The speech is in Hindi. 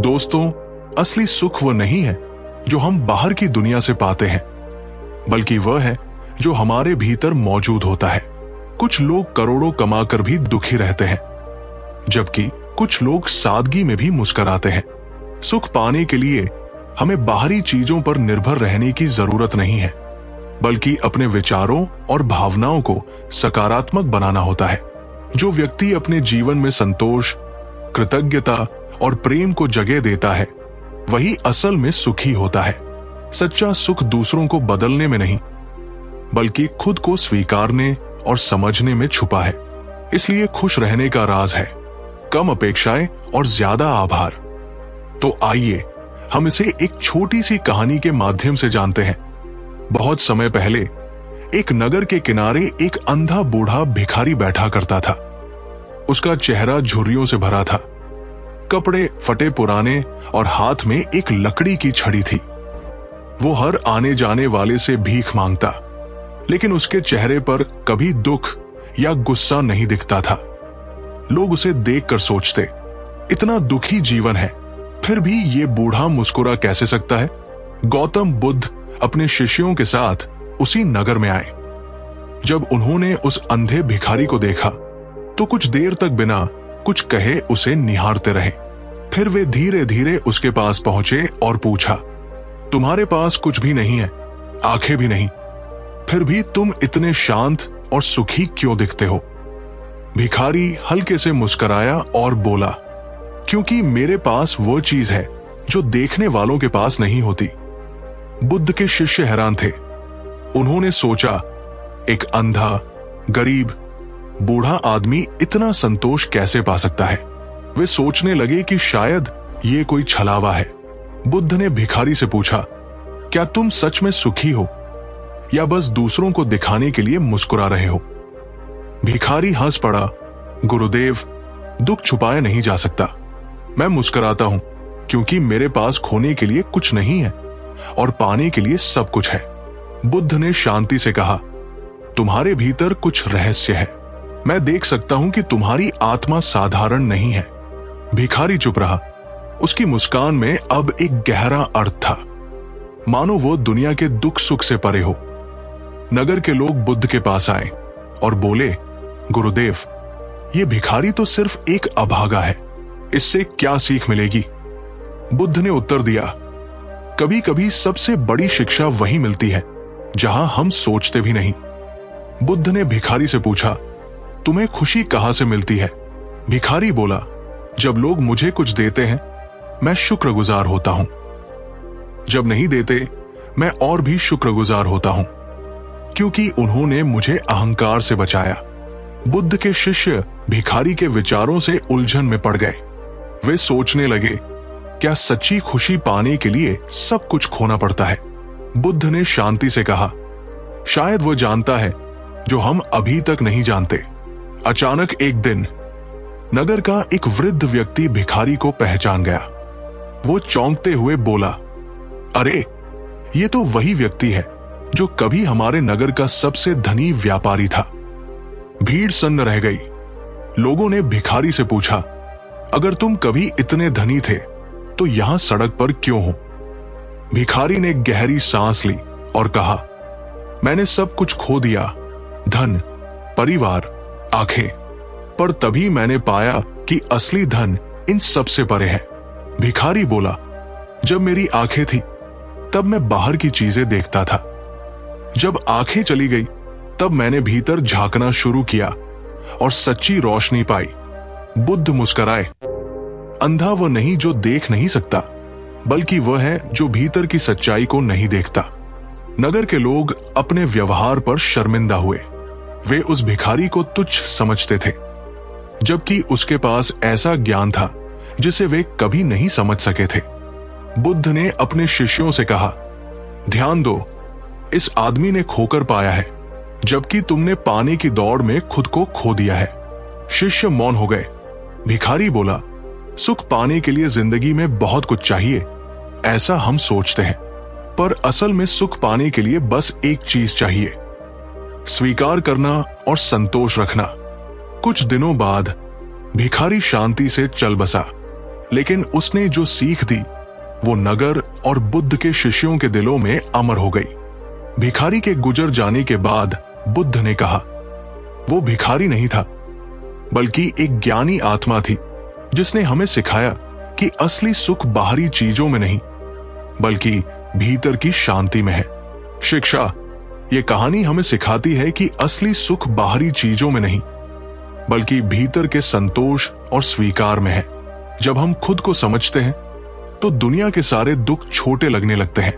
दोस्तों, असली सुख वह नहीं है जो हम बाहर की दुनिया से पाते हैं, बल्कि वह है जो हमारे भीतर मौजूद होता है। कुछ लोग करोड़ों कमाकर भी दुखी रहते हैं, जबकि कुछ लोग सादगी में भी मुस्कुराते हैं। सुख पाने के लिए हमें बाहरी चीजों पर निर्भर रहने की जरूरत नहीं है, बल्कि अपने विचारों और भावनाओं को सकारात्मक बनाना होता है। जो व्यक्ति अपने जीवन में संतोष, कृतज्ञता और प्रेम को जगह देता है, वही असल में सुखी होता है। सच्चा सुख दूसरों को बदलने में नहीं, बल्कि खुद को स्वीकारने और समझने में छुपा है। इसलिए खुश रहने का राज है कम अपेक्षाएं और ज्यादा आभार। तो आइए हम इसे एक छोटी सी कहानी के माध्यम से जानते हैं। बहुत समय पहले एक नगर के किनारे एक अंधा बूढ़ा भिखारी बैठा करता था। उसका चेहरा झुर्रियों से भरा था, कपड़े फटे पुराने और हाथ में एक लकड़ी की छड़ी थी। वो हर आने जाने वाले से भीख मांगता, लेकिन उसके चेहरे पर कभी दुख या गुस्सा नहीं दिखता था। लोग उसे देखकर सोचते, इतना दुखी जीवन है, फिर भी ये बूढ़ा मुस्कुरा कैसे सकता है। गौतम बुद्ध अपने शिष्यों के साथ उसी नगर में आए। जब उन्होंने उस अंधे भिखारी को देखा तो कुछ देर तक बिना कुछ कहे उसे निहारते रहे। फिर वे धीरे धीरे उसके पास पहुंचे और पूछा, तुम्हारे पास कुछ भी नहीं है, आंखें भी नहीं, फिर भी तुम इतने शांत और सुखी क्यों दिखते हो। भिखारी हल्के से मुस्कुराया और बोला, क्योंकि मेरे पास वो चीज है जो देखने वालों के पास नहीं होती। बुद्ध के शिष्य हैरान थे। उन्होंने सोचा, एक अंधा, गरीब, बूढ़ा आदमी इतना संतोष कैसे पा सकता है। वे सोचने लगे कि शायद ये कोई छलावा है। बुद्ध ने भिखारी से पूछा, क्या तुम सच में सुखी हो या बस दूसरों को दिखाने के लिए मुस्कुरा रहे हो। भिखारी हंस पड़ा, गुरुदेव, दुख छुपाया नहीं जा सकता। मैं मुस्कुराता हूं क्योंकि मेरे पास खोने के लिए कुछ नहीं है और पाने के लिए सब कुछ है। बुद्ध ने शांति से कहा, तुम्हारे भीतर कुछ रहस्य है। मैं देख सकता हूं कि तुम्हारी आत्मा साधारण नहीं है। भिखारी चुप रहा। उसकी मुस्कान में अब एक गहरा अर्थ था, मानो वो दुनिया के दुख सुख से परे हो। नगर के लोग बुद्ध के पास आए और बोले, गुरुदेव, ये भिखारी तो सिर्फ एक अभागा है, इससे क्या सीख मिलेगी। बुद्ध ने उत्तर दिया, कभी कभी सबसे बड़ी शिक्षा वही मिलती है जहां हम सोचते भी नहीं। बुद्ध ने भिखारी से पूछा, तुम्हें खुशी कहां से मिलती है। भिखारी बोला, जब लोग मुझे कुछ देते हैं मैं शुक्रगुजार होता हूं, जब नहीं देते मैं और भी शुक्रगुजार होता हूं, क्योंकि उन्होंने मुझे अहंकार से बचाया। बुद्ध के शिष्य भिखारी के विचारों से उलझन में पड़ गए। वे सोचने लगे, क्या सच्ची खुशी पाने के लिए सब कुछ खोना पड़ता है। बुद्ध ने शांति से कहा, शायद वो जानता है जो हम अभी तक नहीं जानते। अचानक एक दिन नगर का एक वृद्ध व्यक्ति भिखारी को पहचान गया। वो चौंकते हुए बोला, अरे, ये तो वही व्यक्ति है जो कभी हमारे नगर का सबसे धनी व्यापारी था। भीड़ सन्न रह गई। लोगों ने भिखारी से पूछा, अगर तुम कभी इतने धनी थे तो यहां सड़क पर क्यों हो। भिखारी ने गहरी सांस ली और कहा, मैंने सब कुछ खो दिया, धन, परिवार, आंखें, पर तभी मैंने पाया कि असली धन इन सब से परे है। भिखारी बोला, जब मेरी आंखें थी तब मैं बाहर की चीजें देखता था, जब आंखें चली गई तब मैंने भीतर झांकना शुरू किया और सच्ची रोशनी पाई। बुद्ध मुस्कुराए, अंधा वह नहीं जो देख नहीं सकता, बल्कि वह है जो भीतर की सच्चाई को नहीं देखता। नगर के लोग अपने व्यवहार पर शर्मिंदा हुए। वे उस भिखारी को तुच्छ समझते थे, जबकि उसके पास ऐसा ज्ञान था जिसे वे कभी नहीं समझ सके थे। बुद्ध ने अपने शिष्यों से कहा, ध्यान दो, इस आदमी ने खोकर पाया है, जबकि तुमने पाने की दौड़ में खुद को खो दिया है। शिष्य मौन हो गए। भिखारी बोला, सुख पाने के लिए जिंदगी में बहुत कुछ चाहिए, ऐसा हम सोचते हैं, पर असल में सुख पाने के लिए बस एक चीज चाहिए, स्वीकार करना और संतोष रखना। कुछ दिनों बाद भिखारी शांति से चल बसा, लेकिन उसने जो सीख दी वो नगर और बुद्ध के शिष्यों के दिलों में अमर हो गई। भिखारी के गुजर जाने के बाद बुद्ध ने कहा, वो भिखारी नहीं था बल्कि एक ज्ञानी आत्मा थी जिसने हमें सिखाया कि असली सुख बाहरी चीजों में नहीं बल्कि भीतर की शांति में है। शिक्षा, ये कहानी हमें सिखाती है कि असली सुख बाहरी चीजों में नहीं बल्कि भीतर के संतोष और स्वीकार में है। जब हम खुद को समझते हैं तो दुनिया के सारे दुख छोटे लगने लगते हैं।